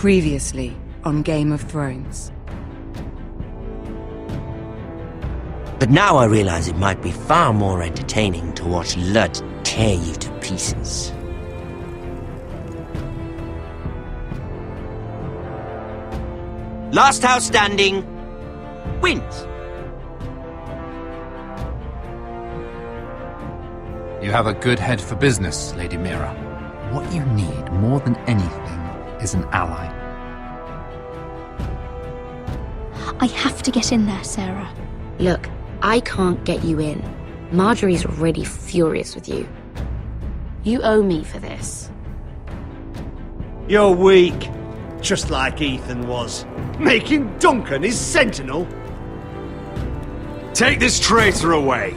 Previously on Game of Thrones. But now I realize it might be far more entertaining to watch Lud tear you to pieces. Last house standing wins. You have a good head for business, Lady Mira. What you need more than anything is an ally. I have to get in there, Sarah. Look, I can't get you in. Marjorie's already furious with you. You owe me for this. You're weak. Just like Ethan was. Making Duncan his sentinel. Take this traitor away.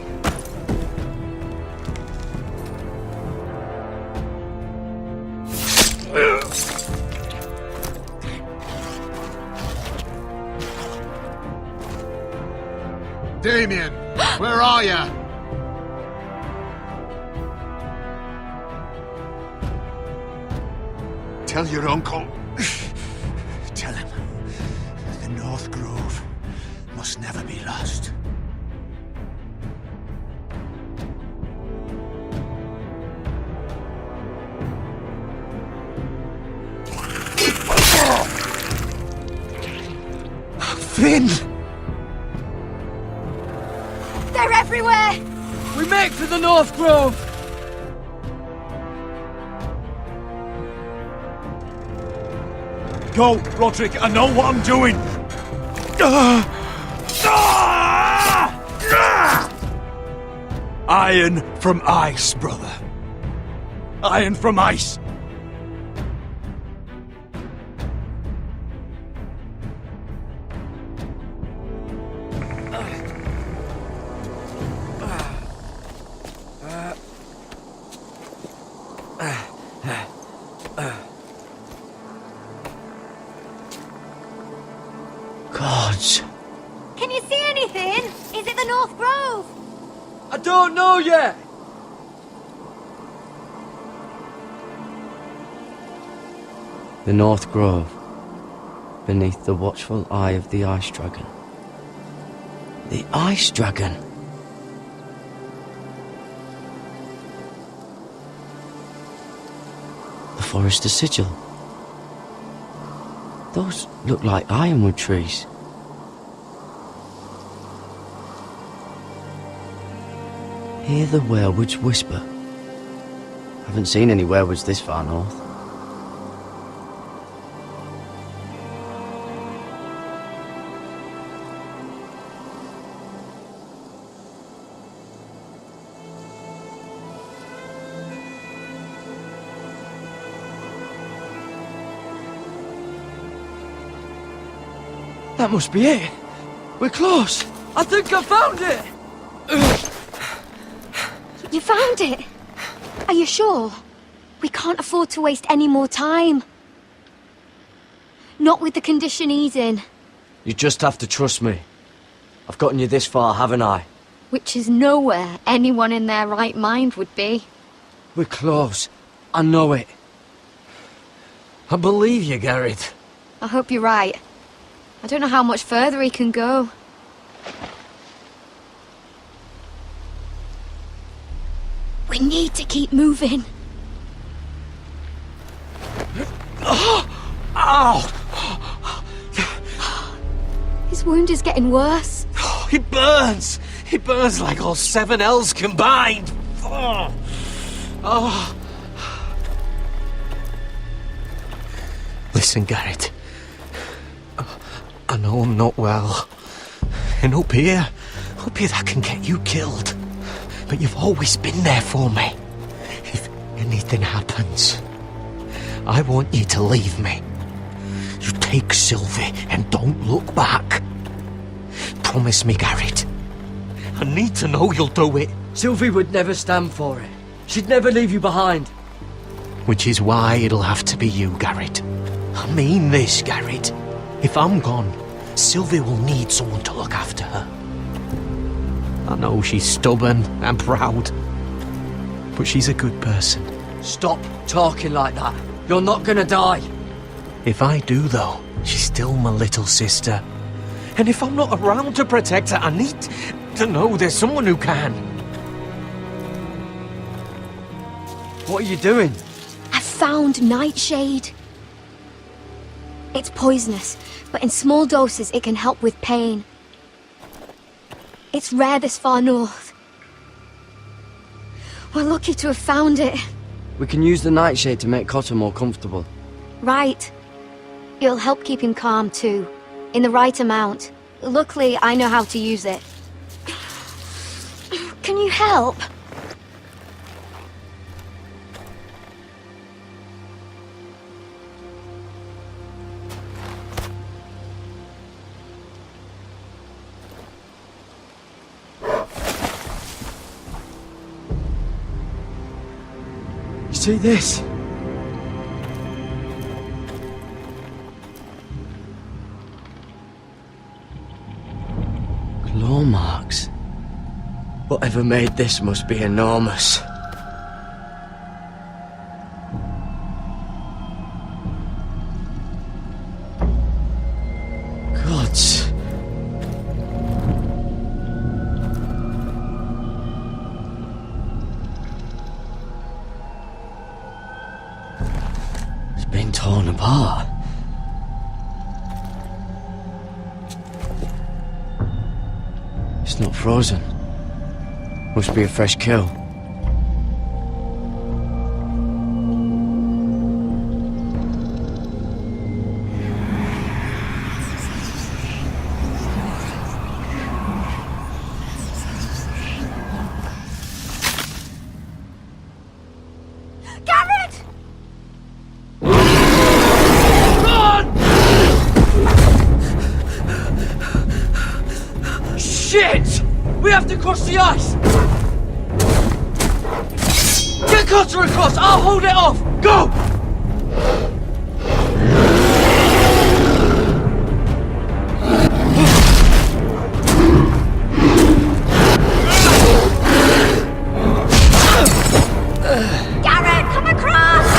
Damien, where are ya? Tell your uncle. Tell him the North Grove must never be lost. Finn! They're everywhere! We make for the North Grove! Go, Roderick, I know what I'm doing! Iron from ice, brother. Iron from ice. Gods. Can you see anything? Is it the North Grove? I don't know yet! The North Grove, beneath the watchful eye of the Ice Dragon. The Ice Dragon. The Forester Sigil. Those look like ironwood trees. Hear the werewoods whisper. Haven't seen any werewoods this far north. That must be it. We're close. I think I found it. You found it? Are you sure? We can't afford to waste any more time. Not with the condition he's in. You just have to trust me. I've gotten you this far, haven't I? Which is nowhere anyone in their right mind would be. We're close. I know it. I believe you, Garrett. I hope you're right. I don't know how much further he can go. We need to keep moving. His wound is getting worse. He burns! He burns like all 7 L's combined! Listen, Garrett. I know I'm not well. And up here that can get you killed. But you've always been there for me. If anything happens, I want you to leave me. You take Sylvie and don't look back. Promise me, Garrett. I need to know you'll do it. Sylvie would never stand for it. She'd never leave you behind. Which is why it'll have to be you, Garrett. I mean this, Garrett. If I'm gone, Sylvie will need someone to look after her. I know she's stubborn and proud, but she's a good person. Stop talking like that. You're not gonna die. If I do, though, she's still my little sister. And if I'm not around to protect her, I need to know there's someone who can. What are you doing? I found nightshade. It's poisonous, but in small doses it can help with pain. It's rare this far north. We're lucky to have found it. We can use the nightshade to make Cotter more comfortable. Right. It'll help keep him calm too, in the right amount. Luckily, I know how to use it. Can you help? See this? Claw marks. Whatever made this must be enormous. Gods. Been torn apart. It's not frozen. Must be a fresh kill. Shit! We have to cross the ice! Get Cotter across! I'll hold it off! Go! Garrett, come across!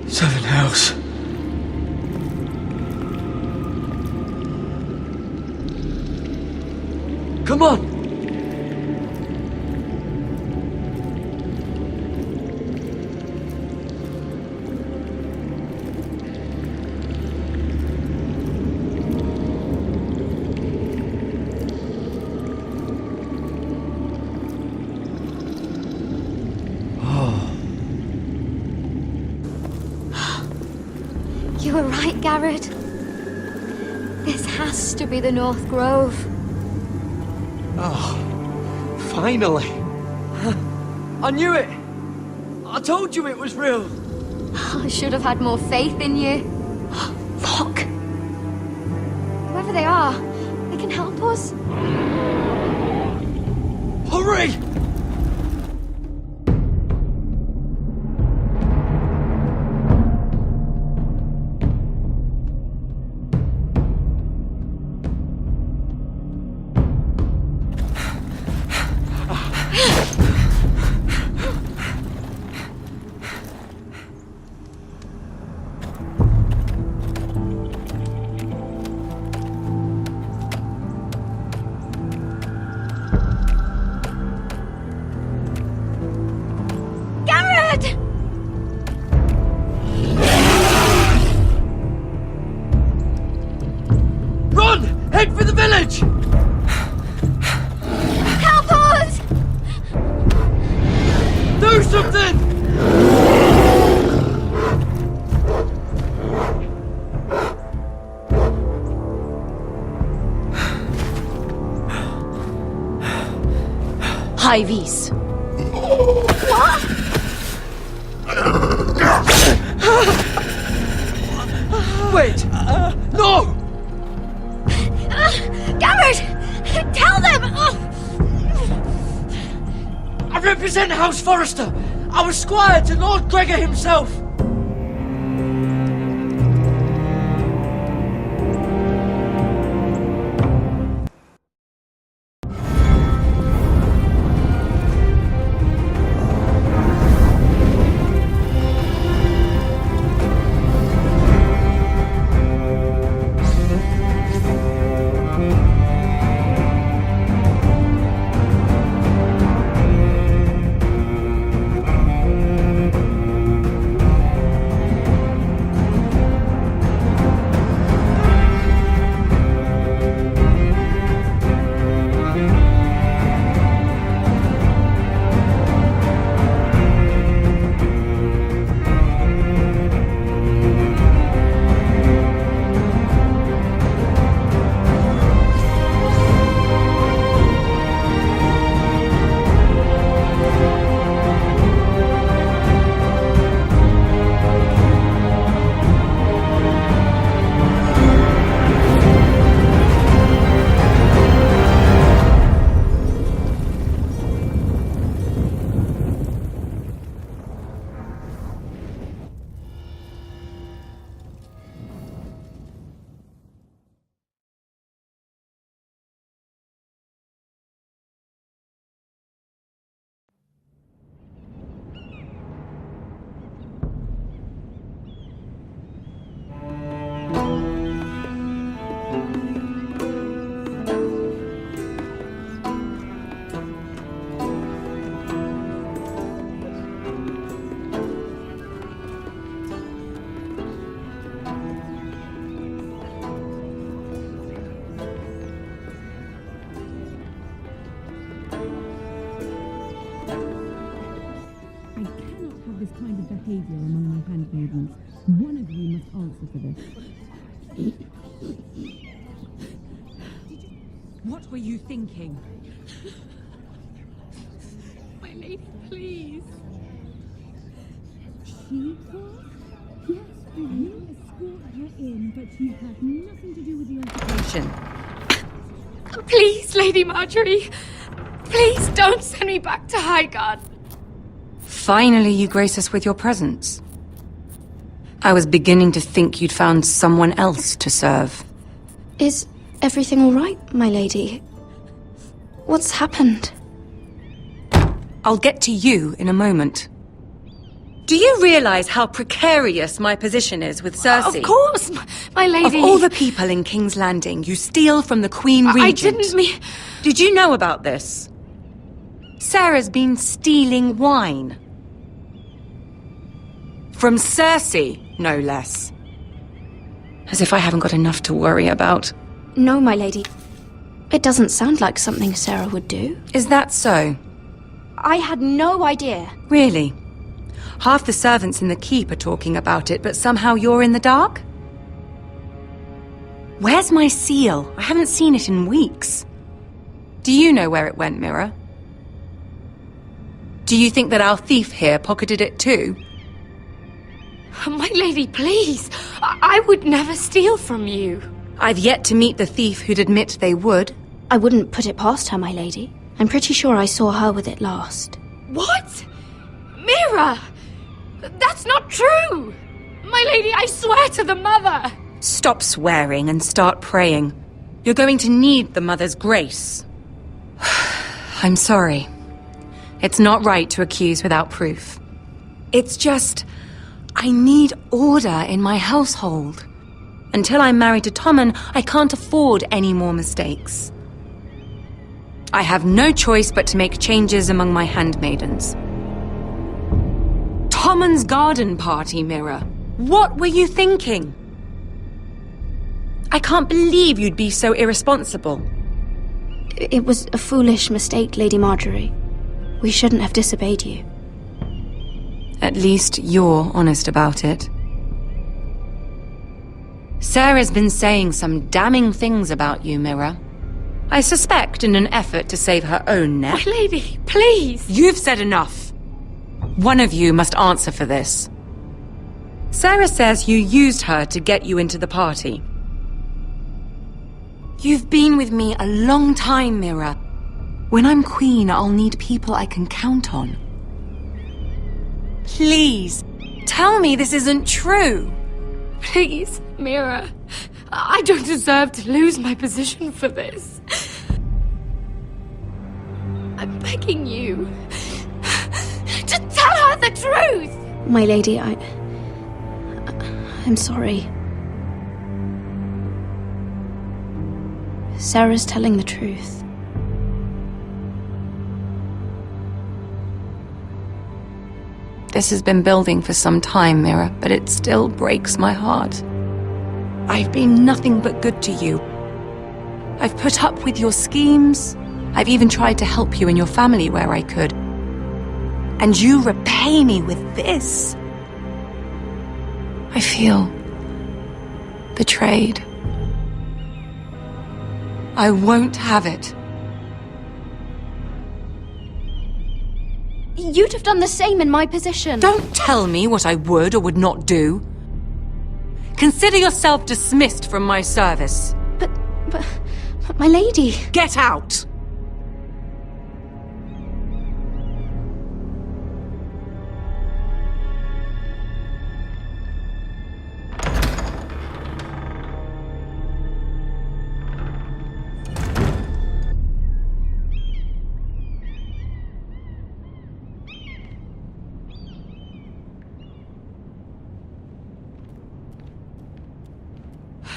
Seven hells. Come on! You were right, Garrett. This has to be the North Grove. Oh, finally. I knew it! I told you it was real! I should have had more faith in you. Look! Whoever they are, they can help us. Hurry! high vis. Wait! No! Garrett! Tell them! I represent House Forrester. I was squire to Lord Gregor himself. This kind of behavior among my handmaidens. One of you must answer for this. What were you thinking? My lady, please. She was? Yes, you escort her in, but you had nothing to do with the altercation. Please, Lady Marjorie. Please don't send me back to Highgarden. Finally, you grace us with your presence. I was beginning to think you'd found someone else to serve. Is everything all right, my lady? What's happened? I'll get to you in a moment. Do you realize how precarious my position is with Cersei? Of course, my lady. Of all the people in King's Landing, you steal from the Queen Regent. I didn't mean... Did you know about this? Sarah's been stealing wine. From Cersei, no less. As if I haven't got enough to worry about. No, my lady. It doesn't sound like something Sarah would do. Is that so? I had no idea. Really? Half the servants in the keep are talking about it, but somehow you're in the dark? Where's my seal? I haven't seen it in weeks. Do you know where it went, Mira? Do you think that our thief here pocketed it too? My lady, please. I would never steal from you. I've yet to meet the thief who'd admit they would. I wouldn't put it past her, my lady. I'm pretty sure I saw her with it last. What? Mira! That's not true! My lady, I swear to the mother! Stop swearing and start praying. You're going to need the mother's grace. I'm sorry. It's not right to accuse without proof. It's just... I need order in my household. Until I'm married to Tommen, I can't afford any more mistakes. I have no choice but to make changes among my handmaidens. Tommen's garden party, Mira. What were you thinking? I can't believe you'd be so irresponsible. It was a foolish mistake, Lady Marjorie. We shouldn't have disobeyed you. At least you're honest about it. Sarah's been saying some damning things about you, Mira. I suspect in an effort to save her own neck. My lady, please! You've said enough. One of you must answer for this. Sarah says you used her to get you into the party. You've been with me a long time, Mira. When I'm queen, I'll need people I can count on. Please, tell me this isn't true. Please, Mira. I don't deserve to lose my position for this. I'm begging you. Just tell her the truth! My lady, I'm sorry. Sarah's telling the truth. This has been building for some time, Mira, but it still breaks my heart. I've been nothing but good to you. I've put up with your schemes. I've even tried to help you and your family where I could. And you repay me with this. I feel betrayed. I won't have it. You'd have done the same in my position. Don't tell me what I would or would not do. Consider yourself dismissed from my service. But my lady... Get out!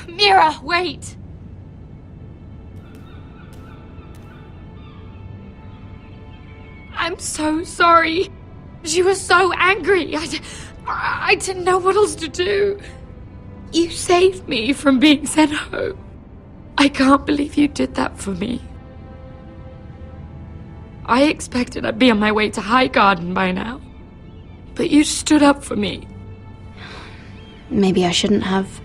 Mira, wait! I'm so sorry. She was so angry. I didn't know what else to do. You saved me from being sent home. I can't believe you did that for me. I expected I'd be on my way to High Garden by now. But you stood up for me. Maybe I shouldn't have.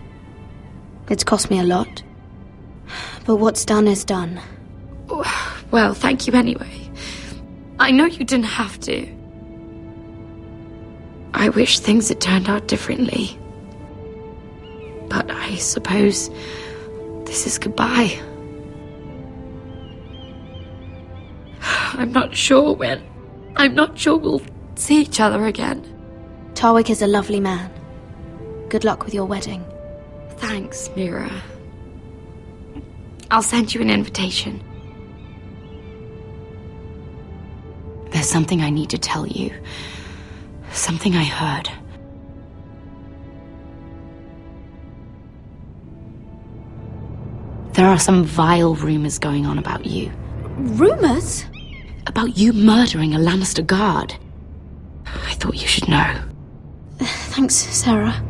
It's cost me a lot. But what's done is done. Well, thank you anyway. I know you didn't have to. I wish things had turned out differently. But I suppose this is goodbye. I'm not sure when. I'm not sure we'll see each other again. Tarwick is a lovely man. Good luck with your wedding. Thanks, Mira. I'll send you an invitation. There's something I need to tell you. Something I heard. There are some vile rumors going on about you. Rumors? About you murdering a Lannister guard. I thought you should know. Thanks, Sarah.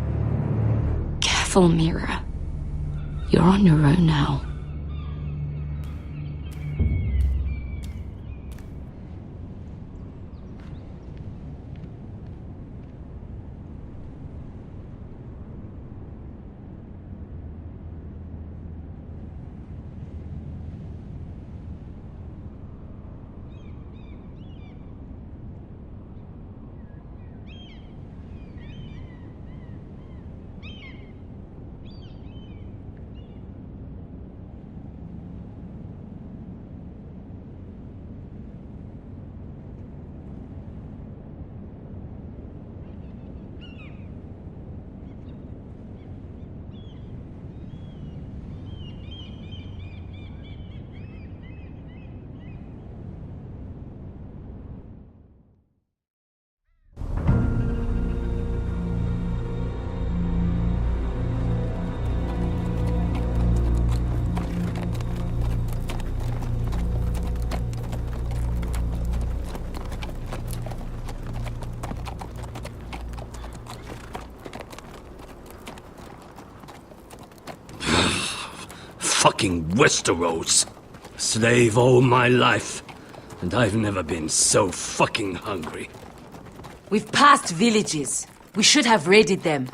Careful, Mira. You're on your own now. Fucking Westeros. Slave all my life, and I've never been so fucking hungry. We've passed villages. We should have raided them.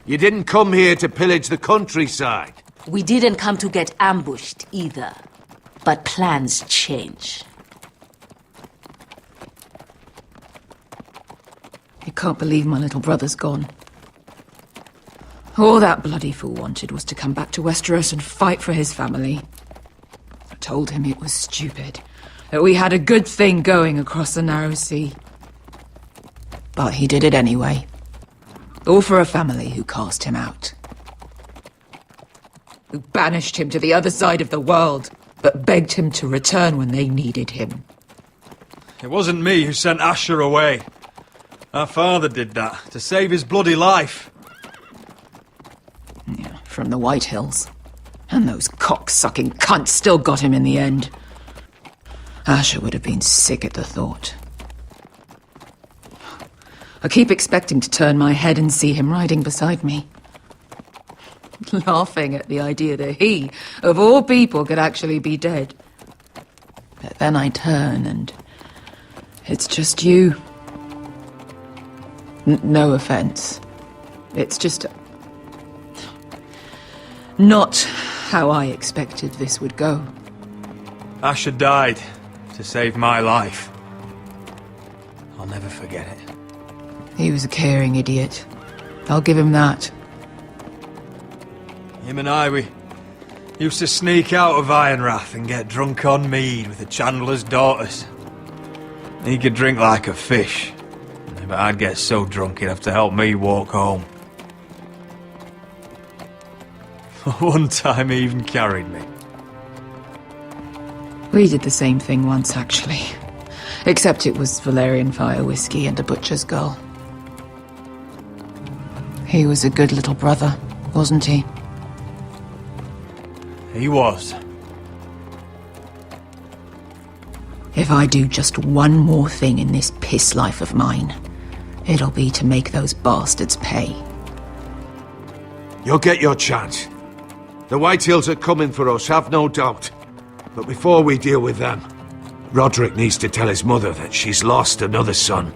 You didn't come here to pillage the countryside. We didn't come to get ambushed, either. But plans change. I can't believe my little brother's gone. All that bloody fool wanted was to come back to Westeros and fight for his family. I told him it was stupid, that we had a good thing going across the narrow sea. But he did it anyway. All for a family who cast him out. Who banished him to the other side of the world, but begged him to return when they needed him. It wasn't me who sent Asher away. Our father did that, to save his bloody life. Yeah, from the White Hills. And those cock-sucking cunts still got him in the end. Asher would have been sick at the thought. I keep expecting to turn my head and see him riding beside me. Laughing at the idea that he, of all people, could actually be dead. But then I turn and it's just you. No offense. It's just not how I expected this would go. Asher died to save my life. I'll never forget it. He was a caring idiot. I'll give him that. Him and I, we used to sneak out of Ironrath and get drunk on mead with the Chandler's daughters. He could drink like a fish, but I'd get so drunk he'd have to help me walk home. One time he even carried me. We did the same thing once, actually. Except it was Valerian fire whiskey and a butcher's girl. He was a good little brother, wasn't he? He was. If I do just one more thing in this piss life of mine, it'll be to make those bastards pay. You'll get your chance. The White Hills are coming for us, have no doubt. But before we deal with them, Roderick needs to tell his mother that she's lost another son.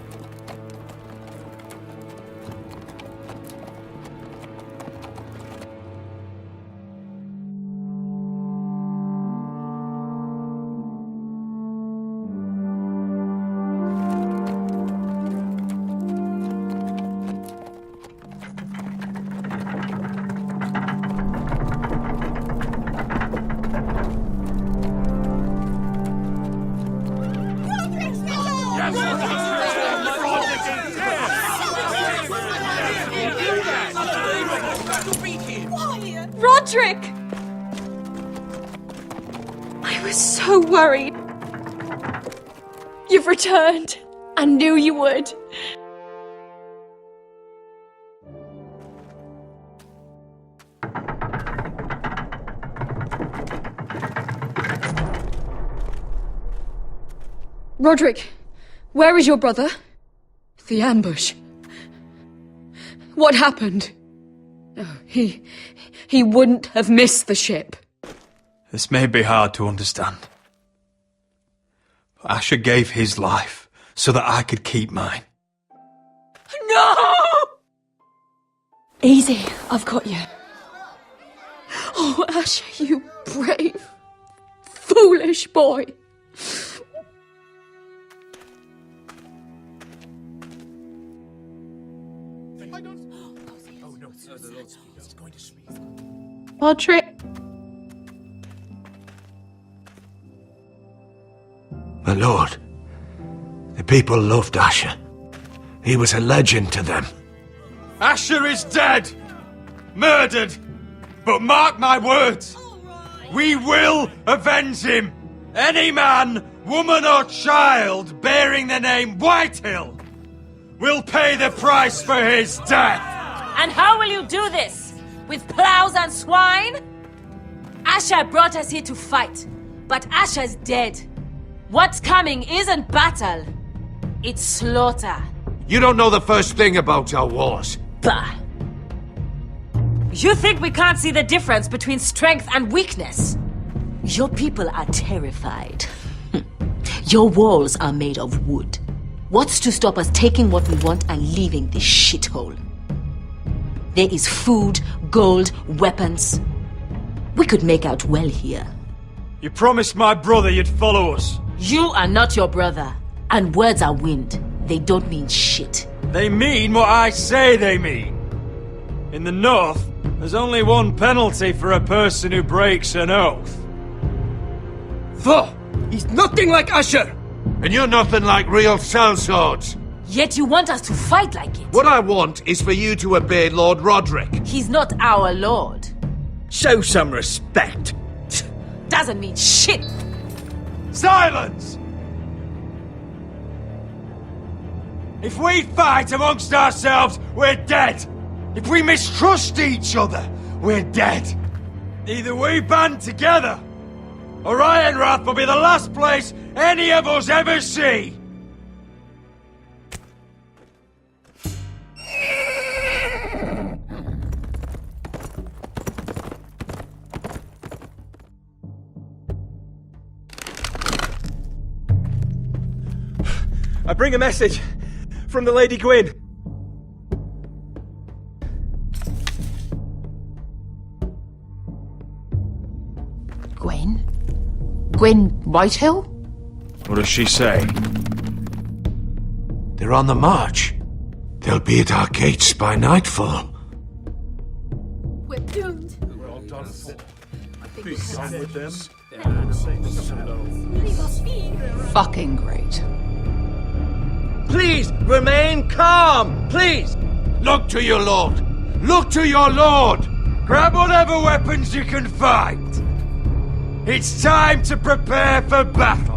Roderick! I was so worried. You've returned. I knew you would. Roderick, where is your brother? The ambush. What happened? Oh, he wouldn't have missed the ship. This may be hard to understand. But Asher gave his life so that I could keep mine. No! Easy, I've got you. Oh, Asher, you brave, foolish boy. Roderick. My lord, the people loved Asher. He was a legend to them. Asher is dead! Murdered! But mark my words! We will avenge him! Any man, woman or child bearing the name Whitehill will pay the price for his death! And how will you do this? With plows and swine? Asher brought us here to fight, but Asher's dead. What's coming isn't battle, it's slaughter. You don't know the first thing about our wars. Bah! You think we can't see the difference between strength and weakness? Your people are terrified. Your walls are made of wood. What's to stop us taking what we want and leaving this shithole? There is food, gold, weapons. We could make out well here. You promised my brother you'd follow us. You are not your brother. And words are wind. They don't mean shit. They mean what I say they mean. In the North, there's only one penalty for a person who breaks an oath. Though, he's nothing like Asher! And you're nothing like real sellswords. Yet you want us to fight like it. What I want is for you to obey Lord Roderick. He's not our lord. Show some respect. Doesn't mean shit. Silence! If we fight amongst ourselves, we're dead. If we mistrust each other, we're dead. Either we band together, or Ironrath will be the last place any of us ever see. I bring a message from the Lady Gwyn. Gwyn? Gwyn Whitehill? What does she say? They're on the march. They'll be at our gates by nightfall. We're doomed. We're all done for. Be done with them. Fucking great. Please, remain calm! Please! Look to your lord! Look to your lord! Grab whatever weapons you can find! It's time to prepare for battle!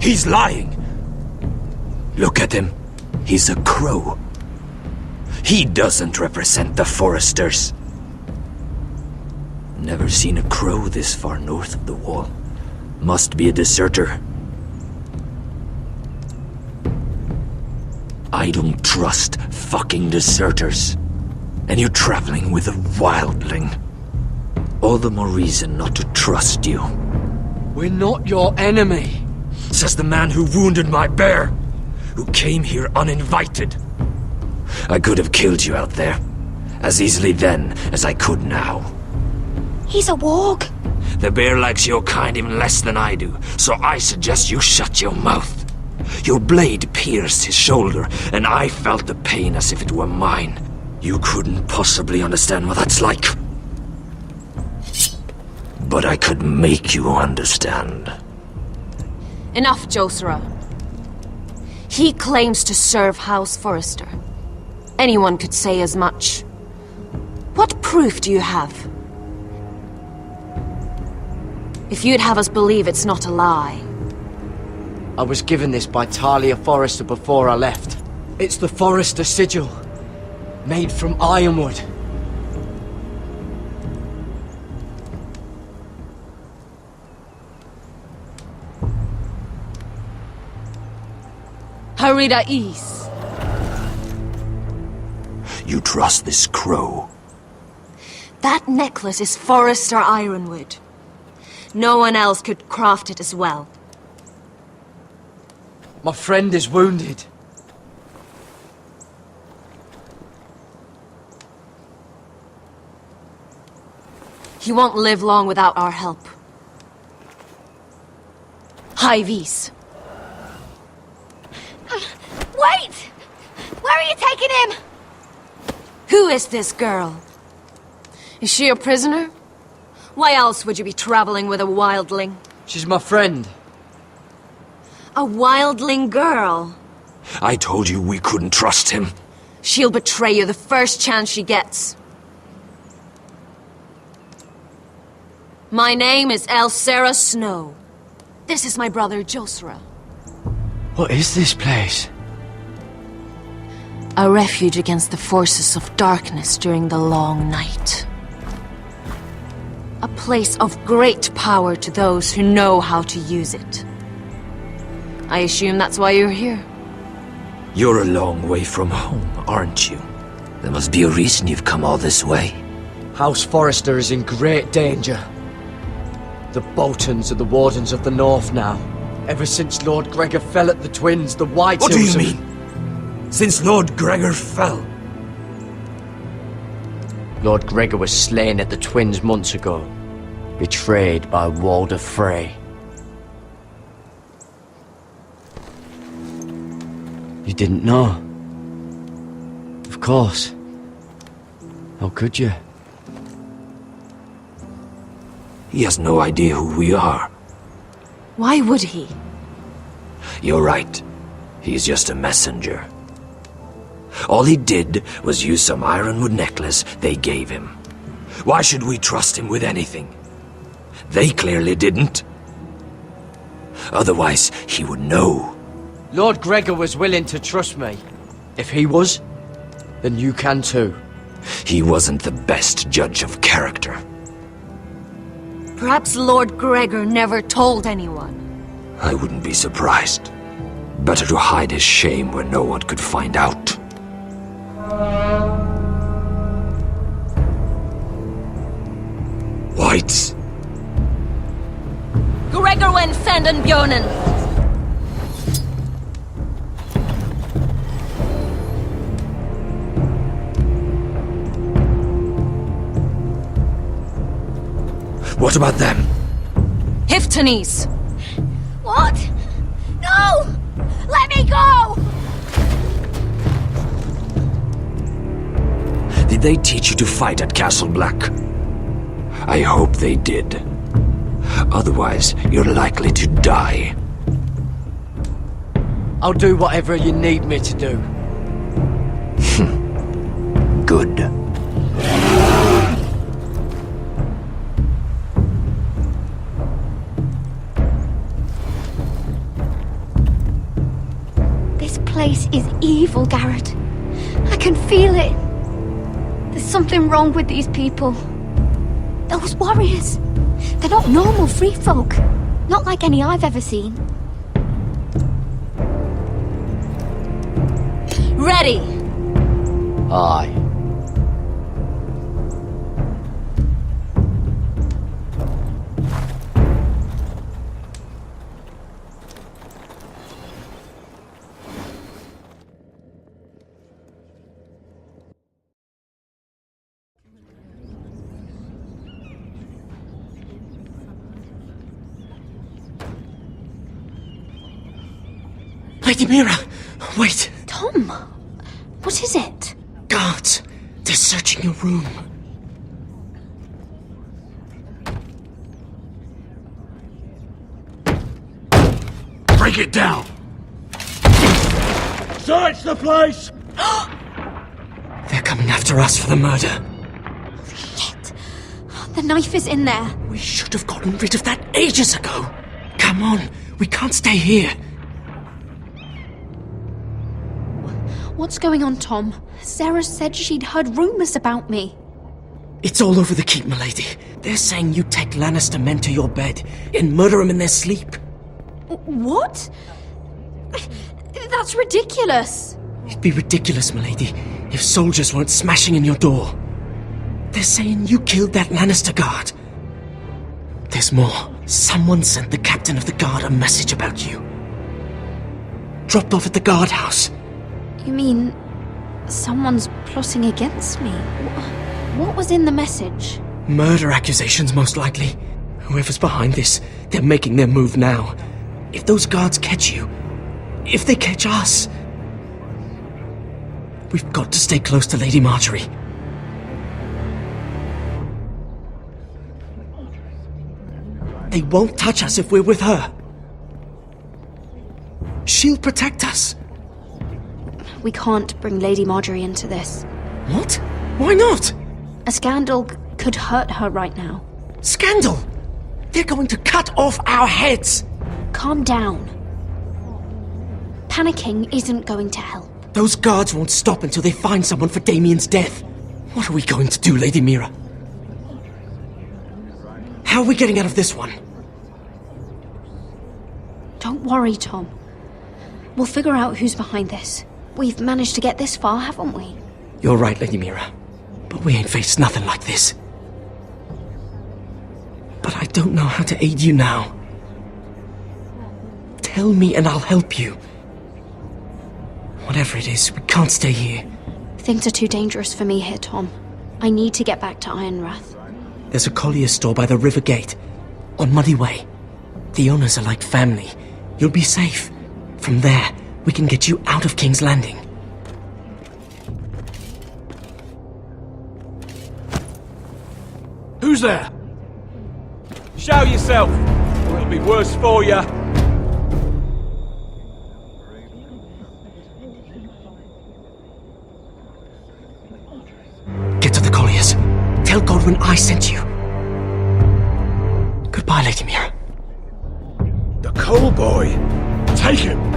He's lying! Look at him. He's a crow. He doesn't represent the Foresters. Never seen a crow this far north of the wall. Must be a deserter. I don't trust fucking deserters. And you're traveling with a wildling. All the more reason not to trust you. We're not your enemy. Says the man who wounded my bear, who came here uninvited. I could have killed you out there, as easily then as I could now. He's a warg. The bear likes your kind even less than I do, so I suggest you shut your mouth. Your blade pierced his shoulder, and I felt the pain as if it were mine. You couldn't possibly understand what that's like. But I could make you understand. Enough, Josera. He claims to serve House Forrester. Anyone could say as much. What proof do you have? If you'd have us believe it's not a lie. I was given this by Talia Forrester before I left. It's the Forrester sigil, made from ironwood. Harida East. You trust this crow? That necklace is Forrester ironwood. No one else could craft it as well. My friend is wounded. He won't live long without our help. High Vis. Wait! Where are you taking him? Who is this girl? Is she a prisoner? Why else would you be traveling with a wildling? She's my friend. A wildling girl? I told you we couldn't trust him. She'll betray you the first chance she gets. My name is Elsera Snow. This is my brother Josera. What is this place? A refuge against the forces of darkness during the long night. A place of great power to those who know how to use it. I assume that's why you're here. You're a long way from home, aren't you? There must be a reason you've come all this way. House Forrester is in great danger. The Boltons are the Wardens of the North now. Ever since Lord Gregor fell at the Twins, the White What do Hills you mean? Since Lord Gregor fell? Lord Gregor was slain at the Twins months ago. Betrayed by Walder Frey. You didn't know? Of course. How could you? He has no idea who we are. Why would he? You're right. He's just a messenger. All he did was use some ironwood necklace they gave him. Why should we trust him with anything? They clearly didn't. Otherwise, he would know. Lord Gregor was willing to trust me. If he was, then you can too. He wasn't the best judge of character. Perhaps Lord Gregor never told anyone. I wouldn't be surprised. Better to hide his shame where no one could find out. Whites. Gregor wen fenden björnen. What about them? Hiftanes. What? No! Let me go! Did they teach you to fight at Castle Black? I hope they did. Otherwise, you're likely to die. I'll do whatever you need me to do. Good. This place is evil, Garrett. I can feel it. There's something wrong with these people. Those warriors. They're not normal free folk. Not like any I've ever seen. Ready. Aye. Lady Mira, wait. Tom, what is it? Guards, they're searching your room. Break it down! Search the place! They're coming after us for the murder. Shit. The knife is in there. We should have gotten rid of that ages ago. Come on, we can't stay here. What's going on, Tom? Sarah said she'd heard rumors about me. It's all over the keep, milady. They're saying you take Lannister men to your bed and murder them in their sleep. What? That's ridiculous. It'd be ridiculous, milady, if soldiers weren't smashing in your door. They're saying you killed that Lannister guard. There's more. Someone sent the captain of the guard a message about you. Dropped off at the guardhouse. You mean someone's plotting against me? What was in the message? Murder accusations, most likely. Whoever's behind this, they're making their move now. If those guards catch you, if they catch us, we've got to stay close to Lady Marjorie. They won't touch us if we're with her. She'll protect us. We can't bring Lady Marjorie into this. What? Why not? A scandal could hurt her right now. Scandal? They're going to cut off our heads. Calm down. Panicking isn't going to help. Those guards won't stop until they find someone for Damien's death. What are we going to do, Lady Mira? How are we getting out of this one? Don't worry, Tom. We'll figure out who's behind this. We've managed to get this far, haven't we? You're right, Lady Mira. But we ain't faced nothing like this. But I don't know how to aid you now. Tell me and I'll help you. Whatever it is, we can't stay here. Things are too dangerous for me here, Tom. I need to get back to Ironrath. There's a collier's store by the river gate, on Muddy Way. The owners are like family. You'll be safe. From there, we can get you out of King's Landing. Who's there? Show yourself, or it'll be worse for you. Get to the colliers. Tell Godwin I sent you. Goodbye, Lady Mira. The coal boy. Take him.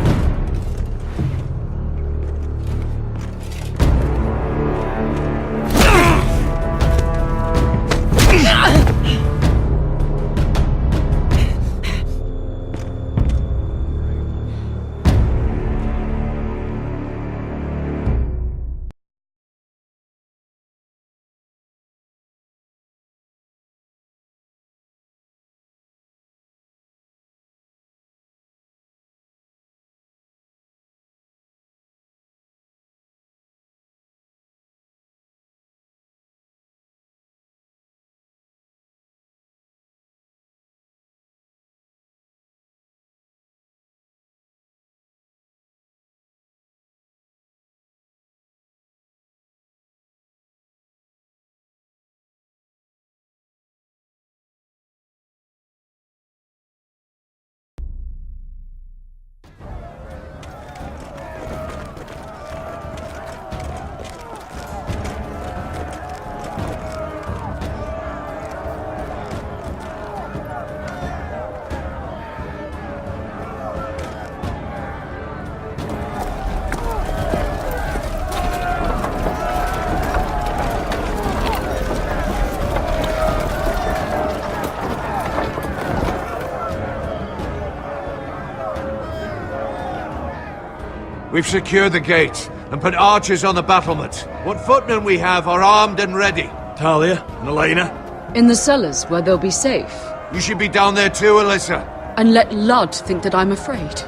We've secured the gate and put archers on the battlement. What footmen we have are armed and ready. Talia and Elena? In the cellars, where they'll be safe. You should be down there too, Alyssa. And let Ludd think that I'm afraid.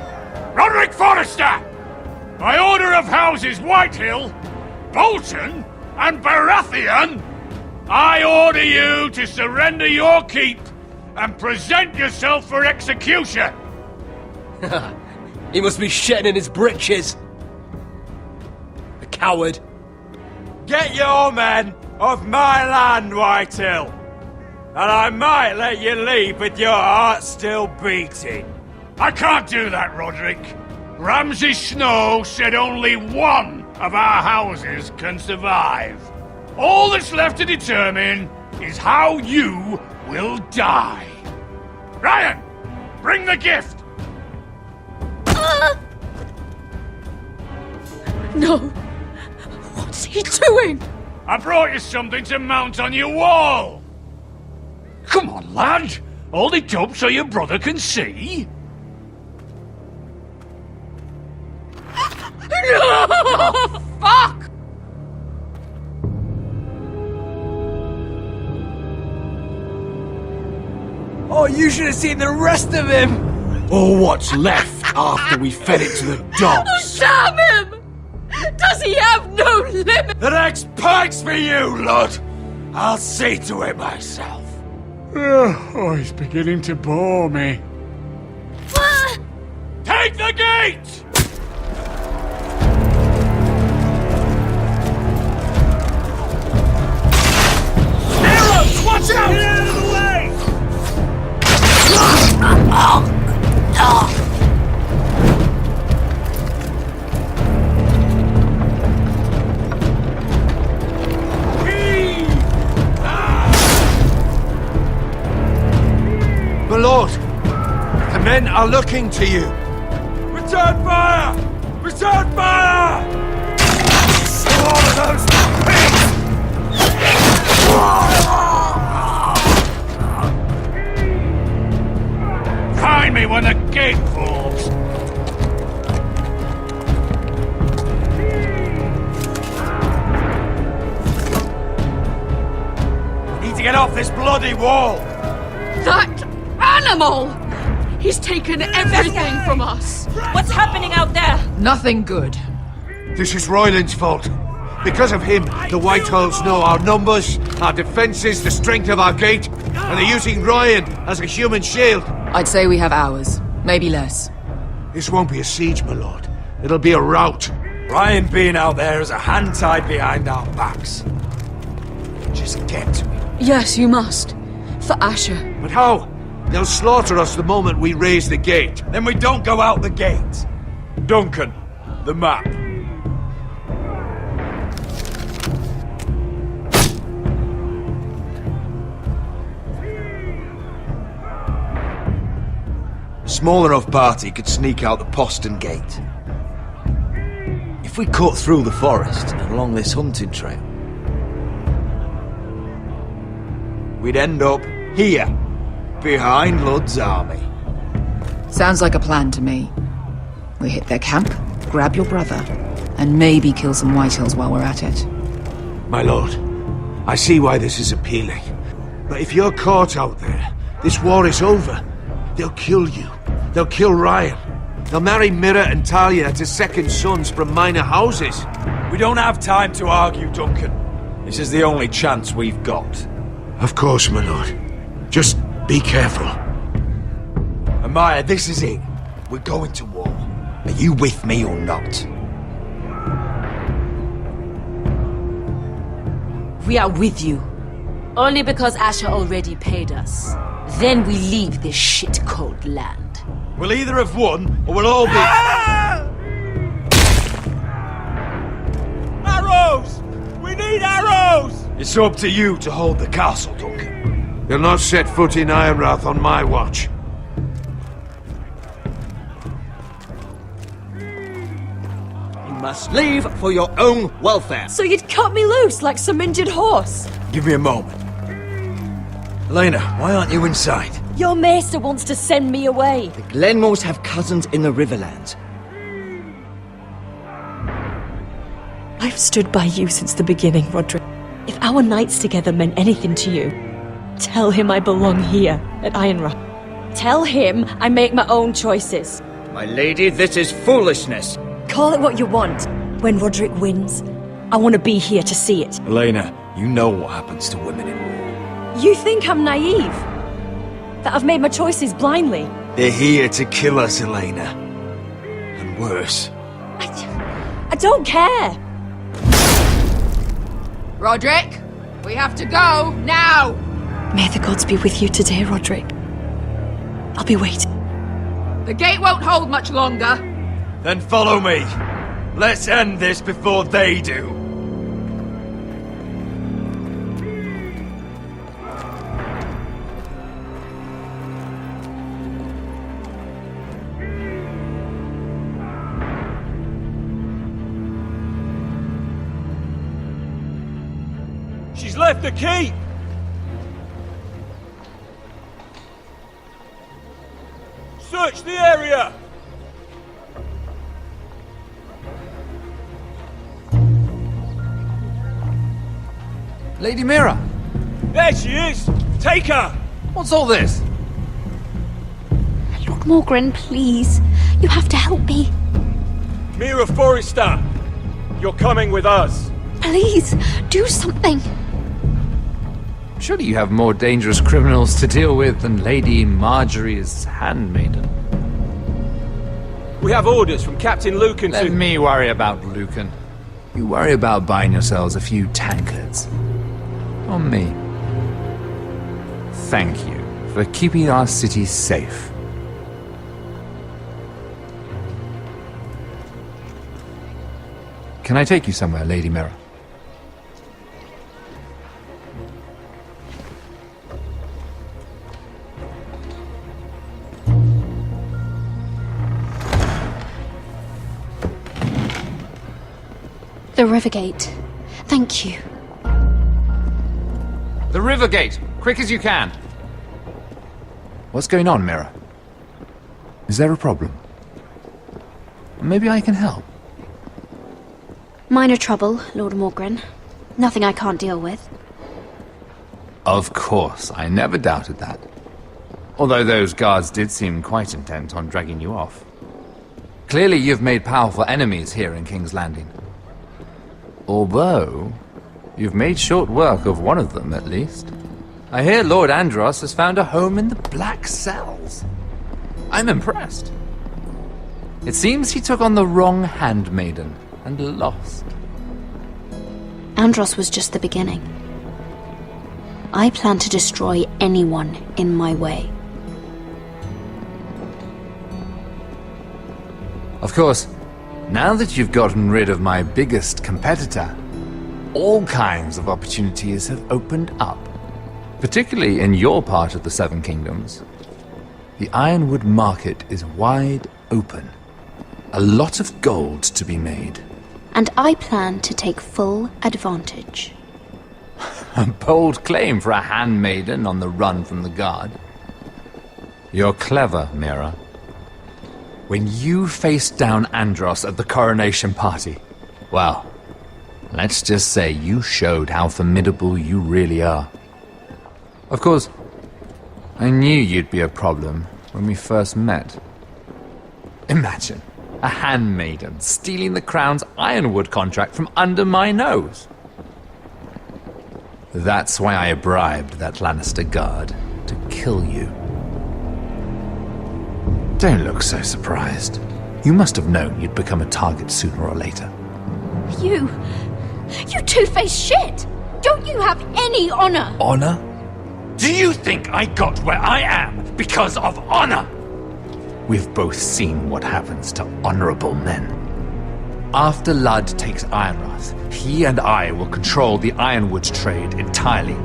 Roderick Forrester! By order of Houses Whitehill, Bolton, and Baratheon, I order you to surrender your keep and present yourself for execution. He must be shitting in his britches. The coward. Get your men off my land, Whitehill. And I might let you leave with your heart still beating. I can't do that, Roderick. Ramsay Snow said only one of our houses can survive. All that's left to determine is how you will die. Ryan, bring the gift! No! What's he doing? I brought you something to mount on your wall! Come on, lad! Hold it up so your brother can see! No! Fuck! Oh, you should have seen the rest of him! Or what's left after we fed it to the dogs. Damn him! Does he have no limit? The next pike's for you, Lud! I'll see to it myself. Oh, he's beginning to bore me. Take the gate! Arrows, watch out! Get out of the way! My lord, the men are looking to you. Return fire! Return fire! All of those pigs! me when the gate falls. We need to get off this bloody wall! That animal! He's taken everything from us. What's happening out there? Nothing good. This is Royland's fault. Because of him, the Whitehills know our numbers, our defences, the strength of our gate, and they're using Ryan as a human shield. I'd say we have hours, maybe less. This won't be a siege, my lord. It'll be a rout. Ryan being out there is a hand tied behind our backs. Just get to him. Yes, you must. For Asher. But how? They'll slaughter us the moment we raise the gate. Then we don't go out the gate. Duncan, the map. A small enough party could sneak out the postern gate. If we cut through the forest and along this hunting trail, we'd end up here, behind Ludd's army. Sounds like a plan to me. We hit their camp, grab your brother, and maybe kill some Whitehills while we're at it. My lord, I see why this is appealing. But if you're caught out there, this war is over. They'll kill you. They'll kill Ryan. They'll marry Mira and Talia to second sons from minor houses. We don't have time to argue, Duncan. This is the only chance we've got. Of course, my lord. Just be careful. Amaya, this is it. We're going to war. Are you with me or not? We are with you. Only because Asher already paid us. Then we leave this shit-cold land. We'll either have won, or we'll all be... Arrows! We need arrows! It's up to you to hold the castle, Duncan. You'll not set foot in Ironrath on my watch. You must leave for your own welfare. So you'd cut me loose like some injured horse? Give me a moment. Elena, why aren't you inside? Your maester wants to send me away. The Glenmores have cousins in the Riverlands. I've stood by you since the beginning, Roderick. If our nights together meant anything to you, tell him I belong here at Ironrath. Tell him I make my own choices. My lady, this is foolishness. Call it what you want. When Roderick wins, I want to be here to see it. Elena, you know what happens to women in war. You think I'm naive? That I've made my choices blindly? They're here to kill us, Elena. And worse. I don't care. Roderick, we have to go, now! May the gods be with you today, Roderick. I'll be waiting. The gate won't hold much longer. Then follow me. Let's end this before they do. She's left the keep! Search the area! Lady Mira! There she is! Take her! What's all this? Lord Morgren, please. You have to help me. Mira Forrester! You're coming with us! Please, do something. Surely you have more dangerous criminals to deal with than Lady Marjorie's handmaiden. We have orders from Captain Lucan to... Let me worry about Lucan. You worry about buying yourselves a few tankards. On me. Thank you for keeping our city safe. Can I take you somewhere, Lady Mira? The Rivergate. Thank you. The Rivergate! Quick as you can! What's going on, Mira? Is there a problem? Maybe I can help. Minor trouble, Lord Morgren. Nothing I can't deal with. Of course, I never doubted that. Although those guards did seem quite intent on dragging you off. Clearly you've made powerful enemies here in King's Landing. Although, you've made short work of one of them, at least. I hear Lord Andros has found a home in the Black Cells. I'm impressed. It seems he took on the wrong handmaiden and lost. Andros was just the beginning. I plan to destroy anyone in my way. Of course, now that you've gotten rid of my biggest competitor, all kinds of opportunities have opened up. Particularly in your part of the Seven Kingdoms. The ironwood market is wide open. A lot of gold to be made. And I plan to take full advantage. A bold claim for a handmaiden on the run from the guard. You're clever, Mira. When you faced down Andros at the coronation party, well, let's just say you showed how formidable you really are. Of course, I knew you'd be a problem when we first met. Imagine a handmaiden stealing the crown's ironwood contract from under my nose. That's why I bribed that Lannister guard to kill you. Don't look so surprised. You must have known you'd become a target sooner or later. You two-faced shit! Don't you have any honor? Honor? Do you think I got where I am because of honor? We've both seen what happens to honorable men. After Ludd takes Ironrath, he and I will control the ironwood trade entirely.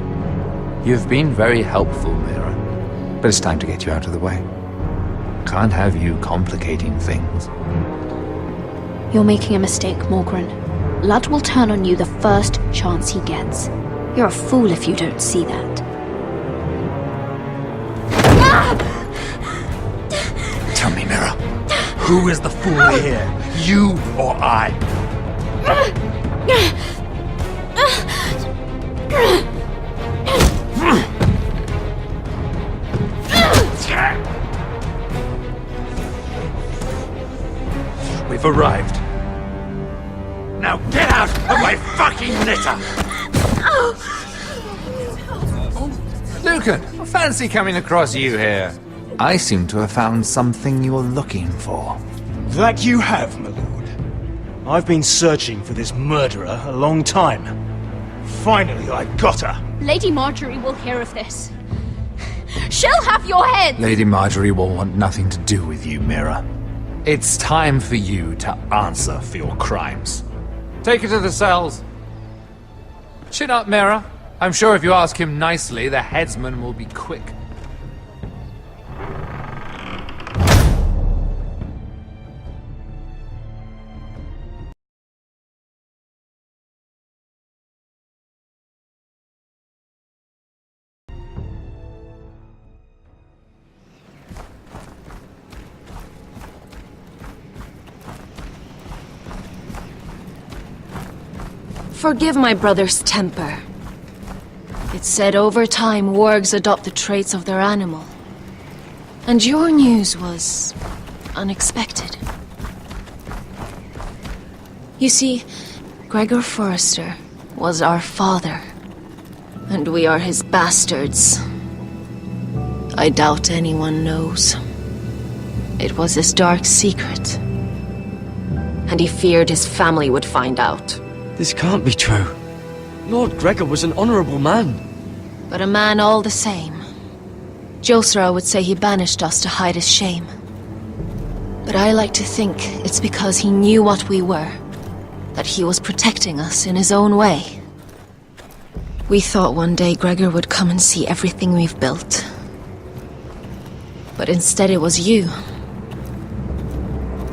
You've been very helpful, Mira, but it's time to get you out of the way. Can't have you complicating things. You're making a mistake, Morgren. Ludd will turn on you the first chance he gets. You're a fool if you don't see that. Tell me, Mira, who is the fool here? You or I? We've arrived. Now get out of my fucking litter! Lucan, I fancy coming across you here. I seem to have found something you're looking for. That you have, my lord. I've been searching for this murderer a long time. Finally, I got her. Lady Marjorie will hear of this. She'll have your head! Lady Marjorie will want nothing to do with you, Mira. It's time for you to answer for your crimes. Take her to the cells. Chin up, Mira. I'm sure if you ask him nicely, the headsman will be quick. Forgive my brother's temper. It's said over time wargs adopt the traits of their animal. And your news was unexpected. You see, Gregor Forrester was our father, and we are his bastards. I doubt anyone knows. It was his dark secret, and he feared his family would find out. This can't be true. Lord Gregor was an honorable man. But a man all the same. Josra would say he banished us to hide his shame. But I like to think it's because he knew what we were, that he was protecting us in his own way. We thought one day Gregor would come and see everything we've built. But instead it was you.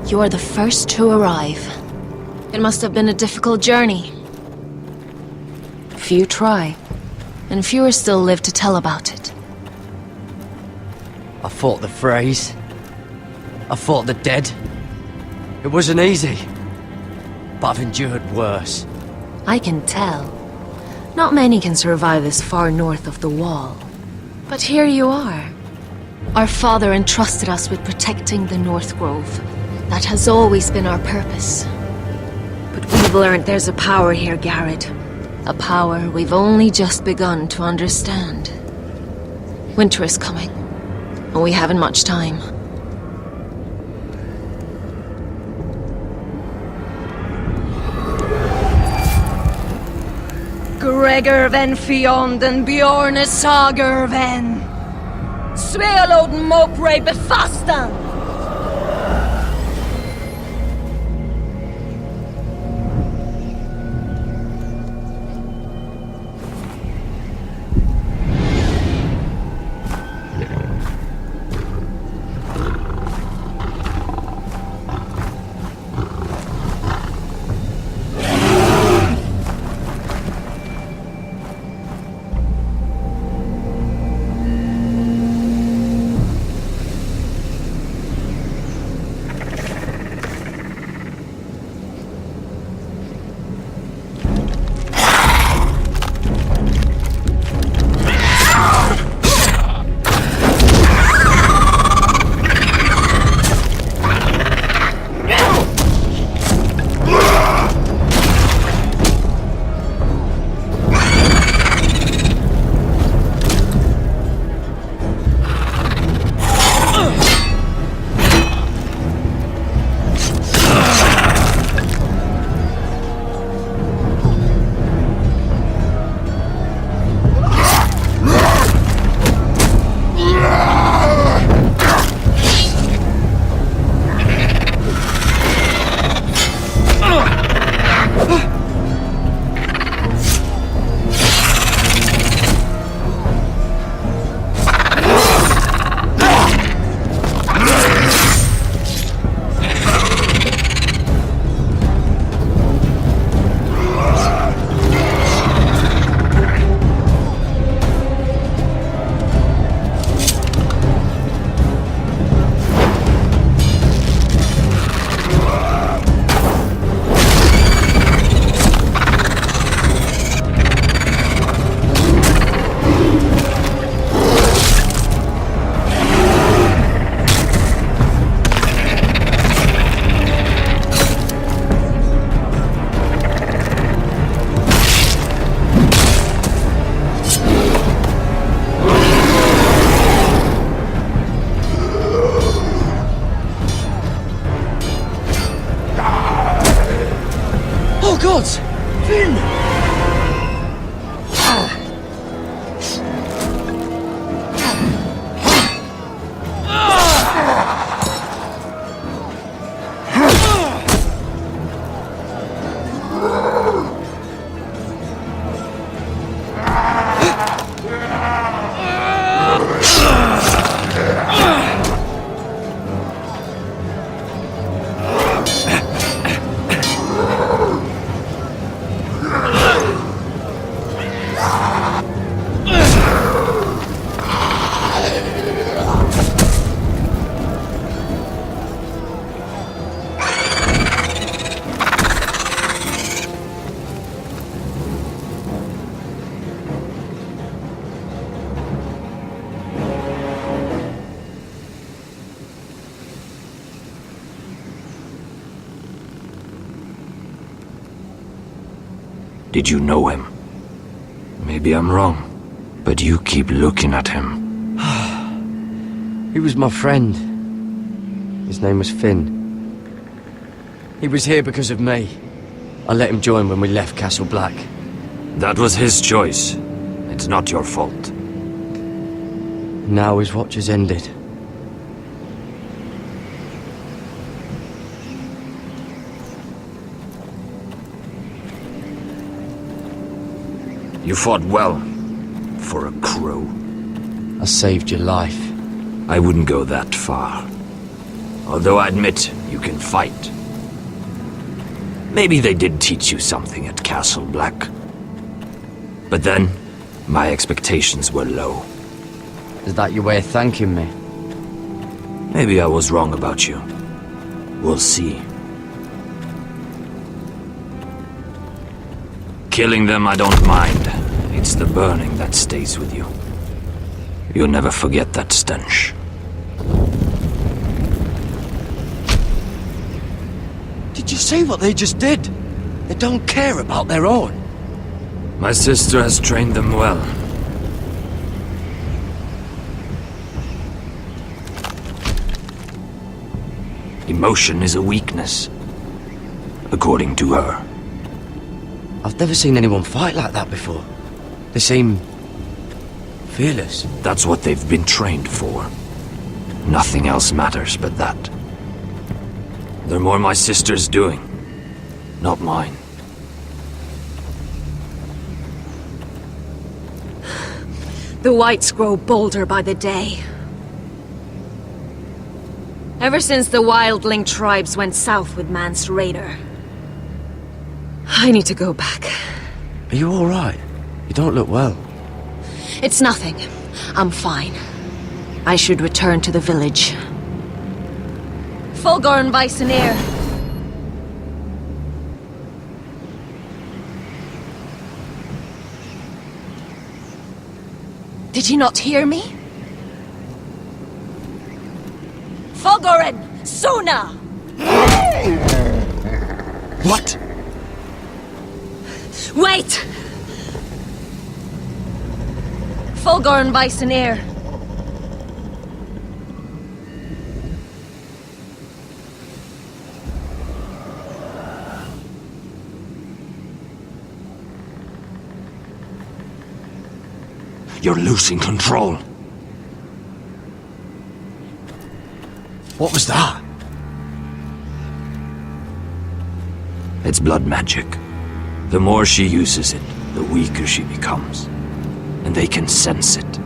You are the first to arrive. It must have been a difficult journey. Few try, and fewer still live to tell about it. I fought the phrase. I fought the dead. It wasn't easy, but I've endured worse. I can tell. Not many can survive this far north of the Wall. But here you are. Our father entrusted us with protecting the North Grove. That has always been our purpose. But we've learned there's a power here, Garrett. A power we've only just begun to understand. Winter is coming, and we haven't much time. Gregor ven Fionden Bjorne Sager ven Svealoden Mopre befastan. gods! Finn! Did you know him? Maybe I'm wrong, but you keep looking at him. He was my friend. His name was Finn. He was here because of me. I let him join when we left Castle Black. That was his choice. It's not your fault. Now his watch has ended. You fought well, for a crow. I saved your life. I wouldn't go that far. Although I admit, you can fight. Maybe they did teach you something at Castle Black. But then, my expectations were low. Is that your way of thanking me? Maybe I was wrong about you. We'll see. Killing them I don't mind. It's the burning that stays with you. You'll never forget that stench. Did you see what they just did? They don't care about their own. My sister has trained them well. Emotion is a weakness, according to her. I've never seen anyone fight like that before. They seem fearless. That's what they've been trained for. Nothing else matters but that. They're more my sister's doing, not mine. The whites grow bolder by the day. Ever since the wildling tribes went south with Mance Raider. I need to go back. Are you alright? You don't look well. It's nothing. I'm fine. I should return to the village. Fulgorn Viceneer. Did you not hear me? Fulgorn! Suna! What? Wait! Fulgorn Viceneer. You're losing control. What was that? It's blood magic. The more she uses it, the weaker she becomes. And they can sense it.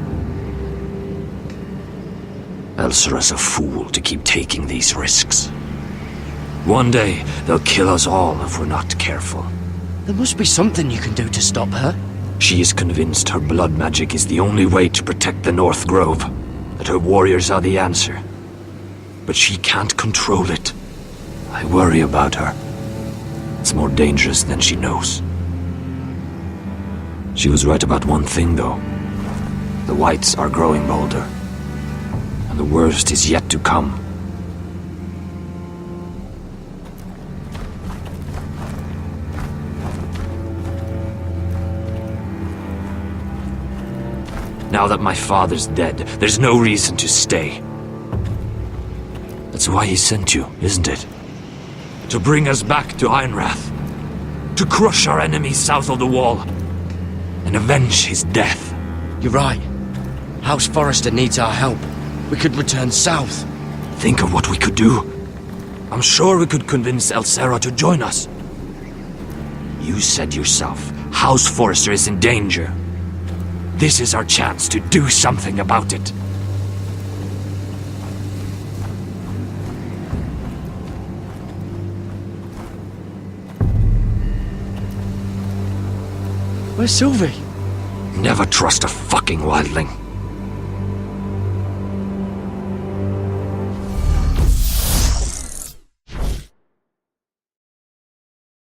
Elsera's a fool to keep taking these risks. One day, they'll kill us all if we're not careful. There must be something you can do to stop her. She is convinced her blood magic is the only way to protect the North Grove, that her warriors are the answer. But she can't control it. I worry about her. It's more dangerous than she knows. She was right about one thing, though. The whites are growing bolder. And the worst is yet to come. Now that my father's dead, there's no reason to stay. That's why he sent you, isn't it? To bring us back to Ironrath. To crush our enemies south of the wall. And avenge his death. You're right. House Forrester needs our help. We could return south. Think of what we could do. I'm sure we could convince Elsera to join us. You said yourself, House Forrester is in danger. This is our chance to do something about it. Where's Sylvie? Never trust a fucking wildling.